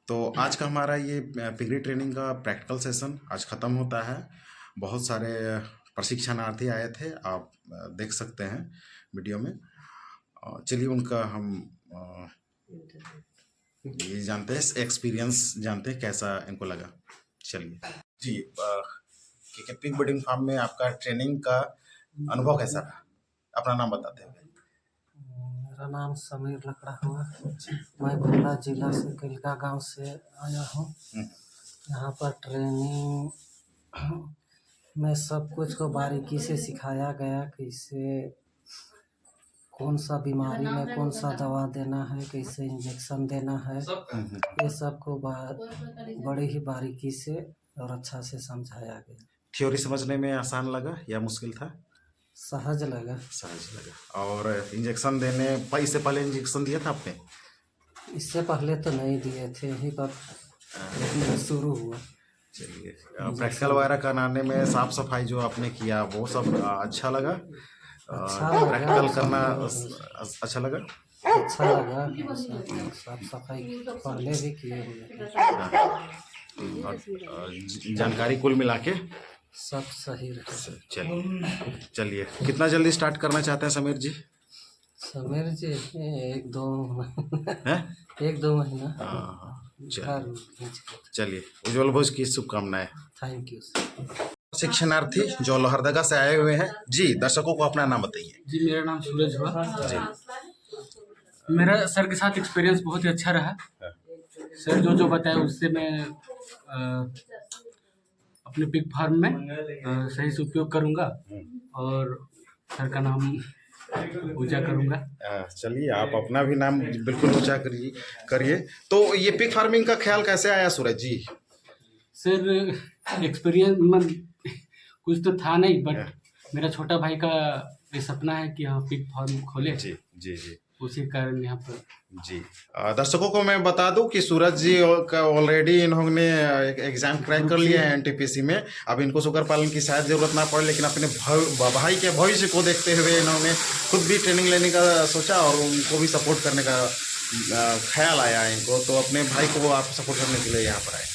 तो आज का हमारा ये पिगरी ट्रेनिंग का प्रैक्टिकल सेशन आज ख़त्म होता है। बहुत सारे प्रशिक्षणार्थी आए थे, आप देख सकते हैं वीडियो में। चलिए उनका हम ये जानते हैं, एक्सपीरियंस जानते हैं कैसा इनको लगा। चलिए जी, कि पिग ब्रीडिंग फार्म में आपका ट्रेनिंग का अनुभव कैसा रहा? अपना नाम बताते हैं। मेरा नाम समीर लकड़ा हुआ। मैं गोला जिला से किलका गांव से आया हूँ। यहाँ पर ट्रेनिंग में सब कुछ को बारीकी से सिखाया गया, कैसे कौन सा बीमारी में कौन सा दवा देना है, कैसे इंजेक्शन देना है, ये सब को बड़ी ही बारीकी से और अच्छा से समझाया गया। थ्योरी समझने में आसान लगा या मुश्किल था? सहज लगा। सहज लगा। और इंजेक्शन देने इससे पहले इंजेक्शन दिया था आपने? इससे पहले तो नहीं दिए थे, यहीं पर शुरू हुआ। चलिए, प्रैक्टिकल वगैरह कराने में साफ सफाई जो आपने किया वो सब अच्छा लगा? प्रैक्टिकल करना अच्छा लगा? अच्छा लगा। साफ सफाई पहले भी किए हुए। जानकारी कुल मिला के सब सही रहा। चलिए कितना जल्दी स्टार्ट करना चाहते हैं समीर जी? समीर जी एक दो महीना। चलिए, उज्जवल भोज की शुभकामनाएं। Thank you. शिक्षणार्थी जो लोहरदगा से आए हुए हैं जी, दर्शकों को अपना नाम बताइए। जी, मेरा नाम सूरज हुआ जी। मेरा सर के साथ एक्सपीरियंस बहुत ही अच्छा रहा। सर जो बताया उससे मैं अपने पिग फार्म में सही से उपयोग करूंगा और सर का नाम ऊंचा करूंगा। चलिए, आप अपना भी नाम बिल्कुल ऊंचा करिए। तो ये पिग फार्मिंग का ख्याल कैसे आया सूरज जी? सर एक्सपीरियंस कुछ तो था नहीं, बट मेरा छोटा भाई का ये सपना है कि हम पिग फार्म खोले। जी जी जी, उसी कारण यहाँ पर जी। दर्शकों को मैं बता दूं कि सूरज जी का ऑलरेडी इन्होंने एग्जाम क्रैक कर लिया है एनटीपीसी में। अब इनको शुगर पालन की शायद जरूरत ना पड़े, लेकिन अपने भाई के भविष्य को देखते हुए इन्होंने खुद भी ट्रेनिंग लेने का सोचा और उनको भी सपोर्ट करने का ख्याल आया इनको, तो अपने भाई को आप सपोर्ट करने के लिए यहाँ पर आए।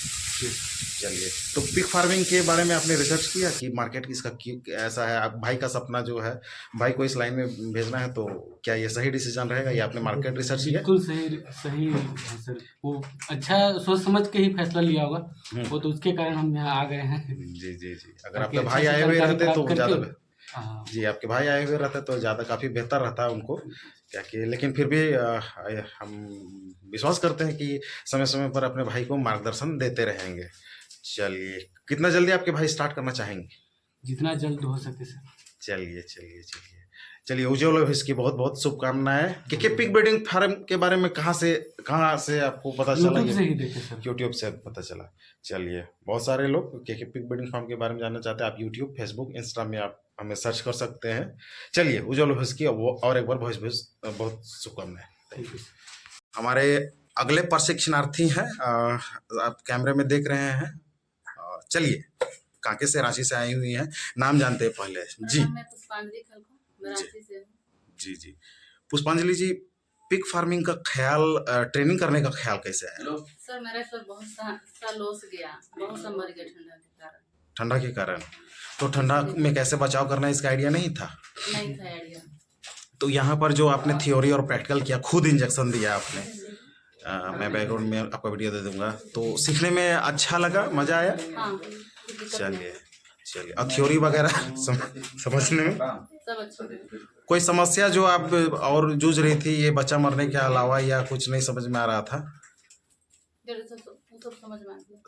चलिए, तो पिग फार्मिंग के बारे में आपने रिसर्च किया कि मार्केट इसका ऐसा है? आप भाई का सपना जो है, भाई को इस लाइन में भेजना है, तो क्या ये सही डिसीजन रहेगा? ये आपने मार्केट रिसर्च किया? बिल्कुल सही है सर। वो अच्छा सोच समझ के ही फैसला लिया होगा, वो तो उसके कारण हम यहाँ आ गए हैं। जी जी जी, अगर आपके भाई आए हुए रहते तो ज़्यादा जी, आपके भाई आए हुए रहते तो ज़्यादा काफ़ी बेहतर रहता उनको क्या कि, लेकिन फिर भी हम विश्वास करते हैं कि समय समय पर अपने भाई को मार्गदर्शन देते रहेंगे। चलिए, कितना जल्दी आपके भाई स्टार्ट करना चाहेंगे? जितना जल्द हो सके सर। चलिए चलिए चलिए चलिए, उज्जवल भविष्य की बहुत बहुत शुभकामनाएं। के पिग ब्रीडिंग फार्म के बारे में कहाँ से आपको पता चला? यूट्यूब से ही देखे सर। यूट्यूब से पता चला। चलिए, बहुत सारे लोग के पिग ब्रीडिंग फार्म के बारे में जानना चाहते हैं। आप यूट्यूब, फेसबुक, इंस्टा में आप हमें सर्च कर सकते हैं। चलिए, उज्जवल भविष्य की और एक बार बहुत शुभकामनाएं। हमारे अगले प्रशिक्षणार्थी हैं, आप कैमरे में देख रहे हैं। चलिए, कांके से, रांची से आई हुई हैं, नाम जानते हैं पहले जी? जी जी, पुष्पांजलि जी, पिग फार्मिंग का ख्याल, ट्रेनिंग करने का ख्याल कैसे आया? सर मेरा सर बहुत सा लॉस गया, बहुत सा मर गया ठंडा के कारण। तो ठंडा में कैसे बचाव करना, इसका आइडिया नहीं था? नहीं था आइडिया। तो यहाँ पर जो आपने थ्योरी और प्रैक्टिकल किया, खुद इंजेक्शन दिया आपने, मैं बैकग्राउंड में आपका वीडियो दे दूंगा, तो सीखने में अच्छा लगा, मजा आया? हाँ। चलिए चलिए, और थ्योरी वगैरह समझने में कोई समस्या जो आप और जूझ रही थी, ये बच्चा मरने के अलावा, या कुछ नहीं समझ में आ रहा था?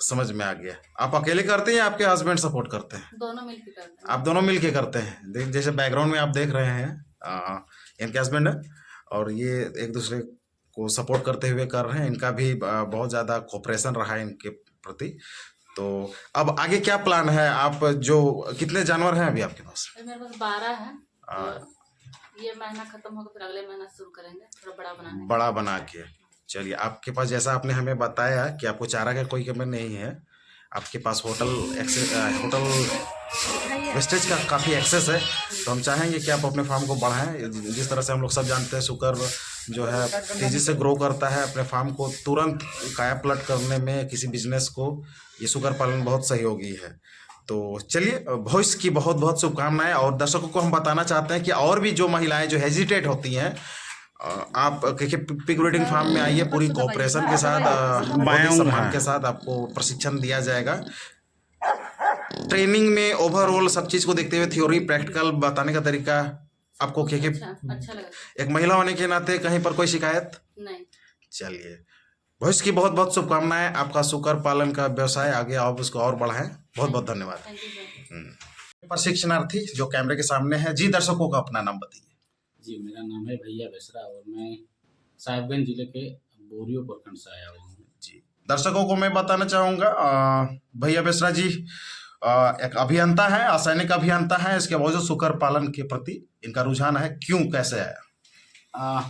समझ में आ गया। आप अकेले करते हैं या आपके हस्बैंड सपोर्ट करते हैं? दोनों मिलके करते हैं। आप दोनों मिलके करते हैं। जैसे बैकग्राउंड में आप देख रहे हैं, इनके हस्बैंड है और ये एक दूसरे को सपोर्ट करते हुए कर रहे हैं। इनका भी बहुत ज़्यादा कोऑपरेशन रहा है इनके प्रति। तो अब आगे क्या प्लान है? आप जो कितने जानवर हैं अभी आपके पास? मेरे पास 12 है। तो ये महीना खत्म होगा, फिर अगले महीना शुरू करेंगे थोड़ा बड़ा बना के। चलिए, आपके पास जैसा आपने हमें बताया कि आपको चारा का कोई कमी नहीं है, आपके पास होटल वेस्टेज का काफ़ी एक्सेस है, तो हम चाहेंगे कि आप अपने फार्म को बढ़ाएं। जिस तरह से हम लोग सब जानते हैं, शुगर जो है तेज़ी से ग्रो करता है अपने फार्म को तुरंत काया पलट करने में, किसी बिजनेस को ये सुगर पालन बहुत सहयोगी है। तो चलिए, भविष्य की बहुत बहुत शुभकामनाएं। और दर्शकों को हम बताना चाहते हैं कि और भी जो महिलाएं जो हेजिटेट होती हैं, आप पिग ब्रीडिंग फार्म में आइए, पूरी कोऑपरेशन के साथ, बहुत ही सम्मान के साथ आपको प्रशिक्षण दिया जाएगा। ट्रेनिंग में ओवरऑल सब चीज़ को देखते हुए थ्योरी प्रैक्टिकल बताने का तरीका आपको क्या अच्छा लगा। एक महिला होने के नाते कहीं पर कोई शिकायत नहीं। चलिए, भविष्य की बहुत बहुत शुभकामनाएं। आपका सुकर पालन का व्यवसाय आगे आप उसको और बढ़ाएं। बहुत बहुत धन्यवाद। Thank you sir. प्रशिक्षणार्थी जो कैमरे के सामने है जी, दर्शकों का अपना नाम बताइए। जी, मेरा नाम है भैया बेसरा और मैं साहिबगंज जिले के बोरियो प्रखंड से आया हुआ हूँ। जी, दर्शकों को मैं बताना चाहूँगा, भैया बेसरा जी एक अभियंता है, रासायनिक अभियंता है। इसके बावजूद सुकर पालन के प्रति इनका रुझान है, क्यों, कैसे आया?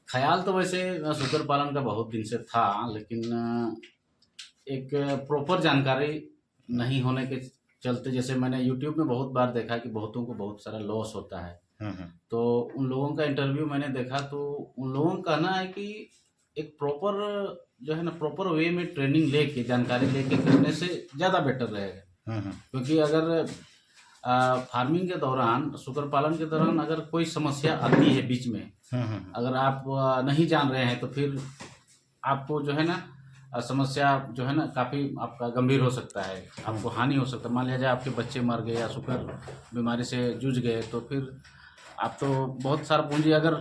ख्याल तो वैसे सुकर पालन का बहुत दिन से था, लेकिन एक प्रॉपर जानकारी नहीं होने के चलते, जैसे मैंने यूट्यूब में बहुत बार देखा कि बहुतों को बहुत सारा लॉस होता है। तो उन लोगों का इंटरव्यू मैंने देखा, तो उन लोगों का कहना है कि एक प्रॉपर जो है ना, प्रॉपर वे में ट्रेनिंग लेके, जानकारी लेके करने से ज़्यादा बेटर रहेगा। क्योंकि अगर फार्मिंग के दौरान, सुकर पालन के दौरान अगर कोई समस्या आती है बीच में, अगर आप नहीं जान रहे हैं, तो फिर आपको जो है ना समस्या जो है ना काफ़ी आपका गंभीर हो सकता है, आपको हानि हो सकता है। मान लिया जाए आपके बच्चे मर गए या सुकर बीमारी से जूझ गए, तो फिर आप तो बहुत सारा पूंजी अगर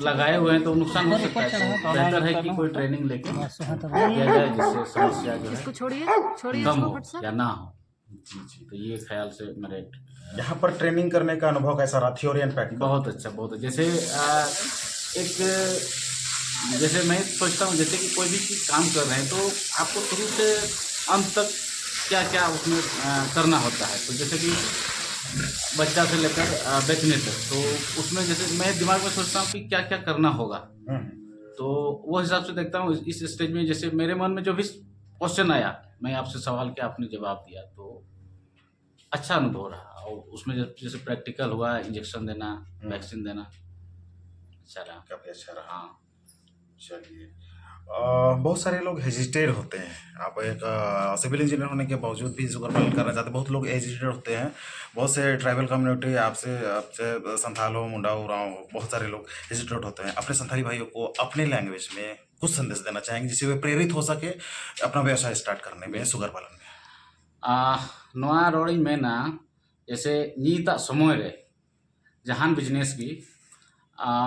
लगाए हुए हैं तो नुकसान हो सकता है। तो बेहतर है कि कोई ट्रेनिंग लेके किया जाए, जिससे समस्या जो है कम हो या ना हो। जी, तो ये ख्याल से मेरे यहाँ पर ट्रेनिंग करने का अनुभव कैसा रहा, थ्योरी एंड प्रैक्टिकल? बहुत अच्छा, बहुत अच्छा। जैसे मैं सोचता हूँ, जैसे कि कोई भी चीज़ काम कर रहे हैं तो आपको शुरू से अंत तक क्या क्या उसमें करना होता है। तो जैसे कि बच्चा से लेकर बेचने तक, तो उसमें जैसे मैं दिमाग में सोचता हूँ कि क्या क्या करना होगा, तो वो हिसाब से देखता हूँ। इस स्टेज में जैसे मेरे मन में जो भी क्वेश्चन आया, मैं आपसे सवाल किया, आपने जवाब दिया, तो अच्छा अनुभव रहा। और उसमें जैसे प्रैक्टिकल हुआ, इंजेक्शन देना, वैक्सीन देना, अच्छा रहा, काफी अच्छा रहा। हाँ। चलिए, बहुत सारे लोग हेजिटेट होते हैं। आप एक सिविल इंजीनियर होने के बावजूद भी सुगर पालन करना चाहते हैं। बहुत लोग हेजिटेट होते हैं, बहुत से ट्राइबल कम्युनिटी, आपसे संथाल हो, मुंडा हो, उरांव हो, बहुत सारे लोग हेजिटेट होते हैं। अपने संथाली भाइयों को अपने लैंग्वेज में कुछ संदेश देना चाहेंगे जिससे वे प्रेरित हो सके अपना व्यवसाय स्टार्ट करने में, सुगर पालन में? नोआ रोड़ी में ना, जैसे नीता समय रे जहान बिजनेस की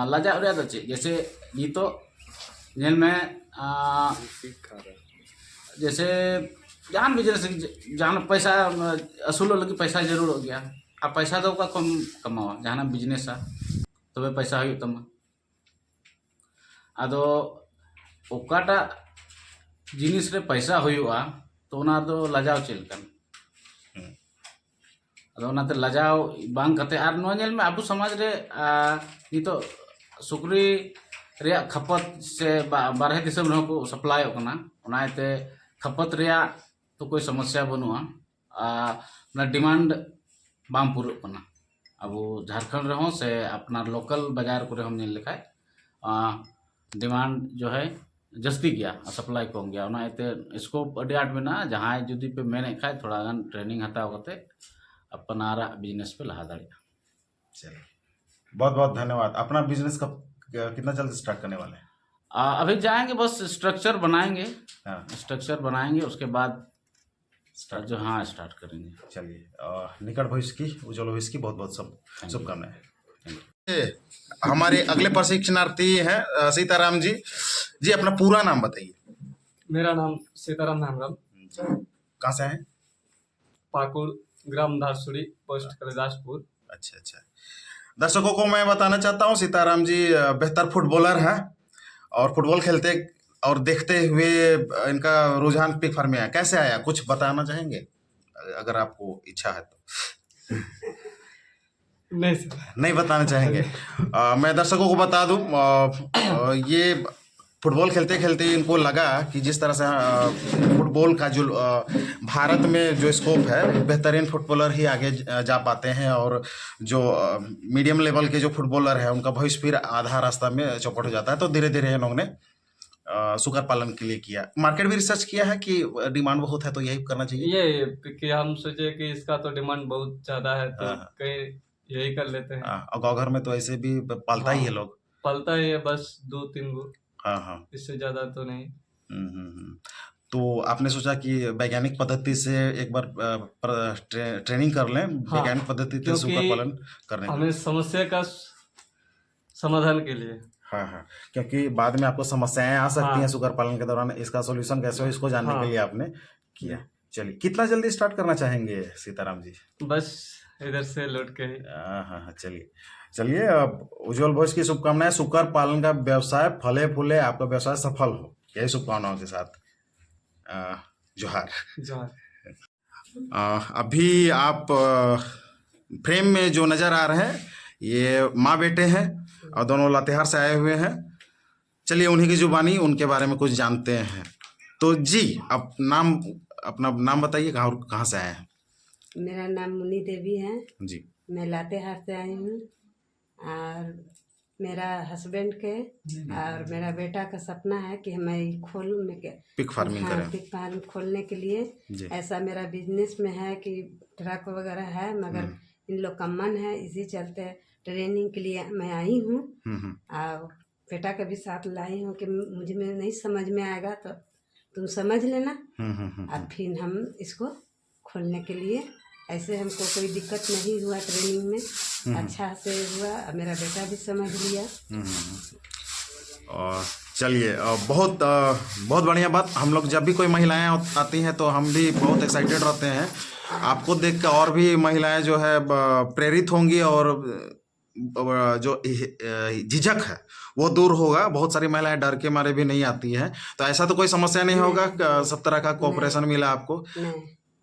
लजा रे चे, जैसे नी तो जेल में जैसे जहान बिजनेस जहान पैसा असूल लगी पैसा जरूर हो गया। अब पैसा दो का कम कमावा जहान बिजनेस तब पैसा हो तम अदो ओकाटा जिनिस रे पैसा हुआ तो ना दो लजाव चलकन। अदो नाते लजाव बांग कते आर नो नेल में अबु समाज रे नितो सुकरी रे खपत से बारह दिसम रहो को सप्लाई होना उनाते खपत रे तो कोई समस्या बनुआ ना डिमांड बाम पूरा करना। अब झारखंड रहो से अपना लोकल बाजार को हम नेल लेखाय डिमांड जो है जस्ती गया, सप्लाई कम गया, उनाते स्कोप अडी आट में ना जहाँ जुदी पे मेने खाए थोड़ा गन ट्रेनिंग हताव करते अपना बिजनेस पे लहा दाड़िया। चलिए, बहुत बहुत धन्यवाद। अपना बिजनेस कब, कितना जल्द स्टार्ट करने वाले हैं? अभी जाएंगे, बस स्ट्रक्चर बनाएंगे। हाँ। स्ट्रक्चर बनाएंगे, उसके बाद जो हाँ स्टार्ट करेंगे। चलिए, निकट भविष्य की, उज्जवल भविष्य की बहुत बहुत शुभकामनाएं। हमारे अगले प्रशिक्षणार्थी हैं सीताराम जी। जी, अपना पूरा नाम बताइए। मेरा नाम सीताराम नामराम, कहाँ से हैं? पाकुड़, ग्राम धारसुड़ी, पोस्ट कलिदासपुर। अच्छा अच्छा। दर्शकों को मैं बताना चाहता हूँ, सीताराम जी बेहतर फुटबॉलर हैं और फुटबॉल खेलते और देखते हुए इनका रुझान पिग फार्म में आया। कैसे आया, कुछ बताना चाहेंगे अगर आपको इच्छा है तो? नहीं सर, नहीं बताना चाहेंगे। मैं दर्शकों को बता दूं, ये फुटबॉल खेलते खेलते इनको लगा कि जिस तरह से फुटबॉल का जो भारत में जो स्कोप है, बेहतरीन फुटबॉलर ही आगे जा पाते हैं, और जो मीडियम लेवल के जो फुटबॉलर है उनका भविष्य फिर आधा रास्ता में चौपट हो जाता है। तो धीरे धीरे इन्होंने सुकर पालन के लिए किया। मार्केट भी रिसर्च किया है कि डिमांड बहुत है तो यही करना चाहिए। ये कि हम सोचे कि इसका तो डिमांड बहुत ज्यादा है, तो हाँ। कहीं यही कर लेते हैं। और गाँव घर में तो ऐसे भी पालता ही है लोग। पलता ही है, बस 2-3 गो, हाँ हाँ। इससे ज्यादा तो नहीं। तो आपने सोचा कि वैज्ञानिक पद्धति से एक बार ट्रेनिंग कर लें, वैज्ञानिक पद्धति से क्योंकि सुकर पालन करने के लिए। हमें समस्या का समाधान के लिए। हाँ हाँ, क्योंकि बाद में आपको समस्याएं आ सकती हैं सुकर पालन के दौरान, इसका सॉल्यूशन कैसे हो इसको जानने के लिए आपने किया। चलिए, कितना जल्दी स्टार्ट करना चाहेंगे सीताराम जी? बस इधर से लौट के ही। हाँ हाँ, चलिए चलिए। अब उज्जवल भविष्य की शुभकामनाएं। सुकर पालन का व्यवसाय फले फूले, आपका व्यवसाय सफल हो, यही शुभकामनाओं के साथ जोहार। अभी आप फ्रेम में जो नज़र आ रहे हैं ये माँ बेटे हैं और दोनों लातेहार से आए हुए हैं। चलिए उन्हीं की जुबानी उनके बारे में कुछ जानते हैं। तो जी, आप अपना नाम बताइए, कहाँ से आए हैं? मेरा नाम मुन्नी देवी है जी। मैं लातेहार से आई हूँ, और मेरा हस्बैंड के और मेरा बेटा का सपना है कि मैं पिग फार्मिंग करें। पिग फार्म खोलने के लिए। ऐसा मेरा बिजनेस में है कि ट्रक वगैरह है, मगर इन लोग का मन है, इसी चलते ट्रेनिंग के लिए मैं आई हूँ। और बेटा का भी साथ लाई हूँ कि मुझे में नहीं समझ में आएगा तो तुम समझ लेना, अब फिर हम इसको खोलने के लिए। ऐसे हमको कोई दिक्कत नहीं हुआ ट्रेनिंग में, अच्छा से हुआ, मेरा बेटा भी समझ लिया। और चलिए, बहुत बहुत बढ़िया बात। हम लोग जब भी कोई महिलाएं आती हैं तो हम भी बहुत एक्साइटेड रहते हैं। आपको देख कर और भी महिलाएं जो है प्रेरित होंगी, और जो झिझक है वो दूर होगा। बहुत सारी महिलाएं डर के मारे भी नहीं आती हैं, तो ऐसा तो कोई समस्या नहीं होगा, सब तरह का कोऑपरेशन मिला आपको।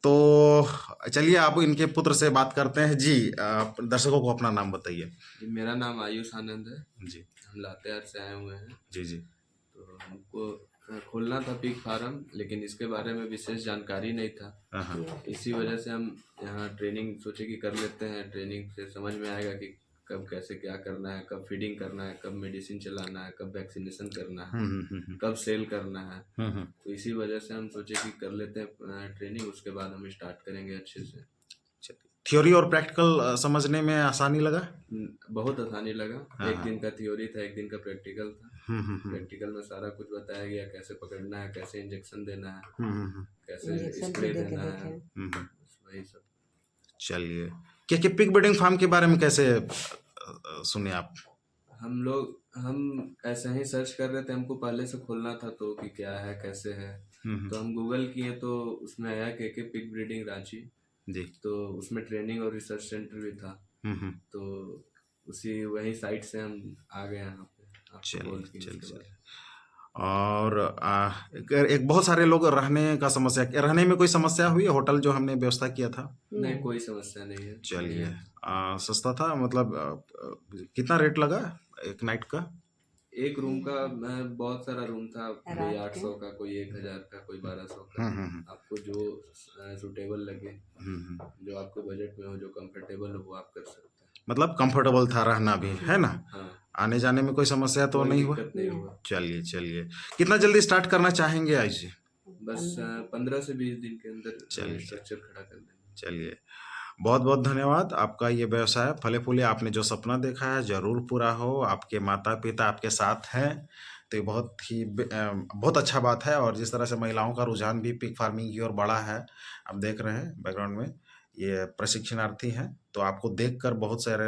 तो चलिए आप इनके पुत्र से बात करते हैं। जी, दर्शकों को अपना नाम बताइए। मेरा नाम आयुष आनंद है जी। हम लातेहार से आए हुए हैं। जी जी। तो हमको खोलना था पिग फार्म, लेकिन इसके बारे में विशेष जानकारी नहीं था। इसी वजह से हम यहाँ ट्रेनिंग सोचे कि कर लेते हैं। ट्रेनिंग से समझ में आएगा कि कब कैसे क्या करना है, कब फीडिंग करना है, कब मेडिसिन चलाना है, कब वैक्सीनेशन करना है, कब सेल करना है। तो इसी वजह से हम सोचे कि कर लेते हैं ट्रेनिंग, उसके बाद हम स्टार्ट करेंगे अच्छे से। थ्योरी और प्रैक्टिकल समझने में आसानी लगा? बहुत आसानी लगा। एक दिन का थ्योरी था, एक दिन का प्रैक्टिकल था। प्रैक्टिकल में सारा कुछ बताया गया, कैसे पकड़ना है, कैसे इंजेक्शन देना है, कैसे स्प्रे देना है, वही सब। चलिए, क्या पिग ब्रीडिंग फार्म के बारे में कैसे सुने आप? हम ऐसे ही सर्च कर रहे थे, हमको पहले से खोलना था तो कि क्या है कैसे है। तो हम गूगल किए तो उसमें आया के पिग ब्रीडिंग रांची जी। तो उसमें ट्रेनिंग और रिसर्च सेंटर भी था। तो वही साइट से हम आ गए यहाँ पे। चलिए। और एक बहुत सारे लोग रहने में कोई समस्या हुई? होटल जो हमने व्यवस्था किया था? नहीं, कोई समस्या नहीं है। चलिए, सस्ता था, मतलब कितना रेट लगा एक नाइट का? एक रूम का बहुत सारा रूम था, कोई 800 का, कोई 1000 का, कोई 1200 का। आपको जो सूटेबल लगे, जो आपके बजट में हो, जो कंफर्टेबल हो वो आप कर सकते हैं। मतलब कंफर्टेबल था रहना भी, है ना? हाँ। आने जाने में कोई समस्या तो नहीं हुआ? चलिए, कितना जल्दी स्टार्ट करना चाहेंगे आज जी? बस 15 से 20 दिन के अंदर स्ट्रक्चर खड़ा कर देंगे। चलिए, बहुत बहुत धन्यवाद। आपका ये व्यवसाय फले फूले, आपने जो सपना देखा है जरूर पूरा हो। आपके माता पिता आपके साथ हैं तो ये बहुत अच्छा बात है। और जिस तरह से महिलाओं का रुझान भी पिग फार्मिंग की ओर बढ़ा है, आप देख रहे हैं बैकग्राउंड में ये प्रशिक्षणार्थी हैं, तो आपको देखकर बहुत सारे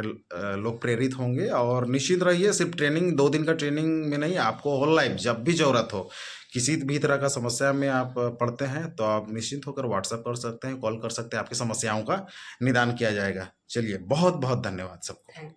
लोग प्रेरित होंगे। और निश्चित रहिए, सिर्फ ट्रेनिंग 2 दिन का ट्रेनिंग में नहीं, आपको ऑल लाइफ जब भी ज़रूरत हो, किसी भी तरह का समस्या में आप पढ़ते हैं तो आप निश्चिंत होकर व्हाट्सएप कर सकते हैं, कॉल कर सकते हैं, आपकी समस्याओं का निदान किया जाएगा। चलिए, बहुत बहुत धन्यवाद सबको।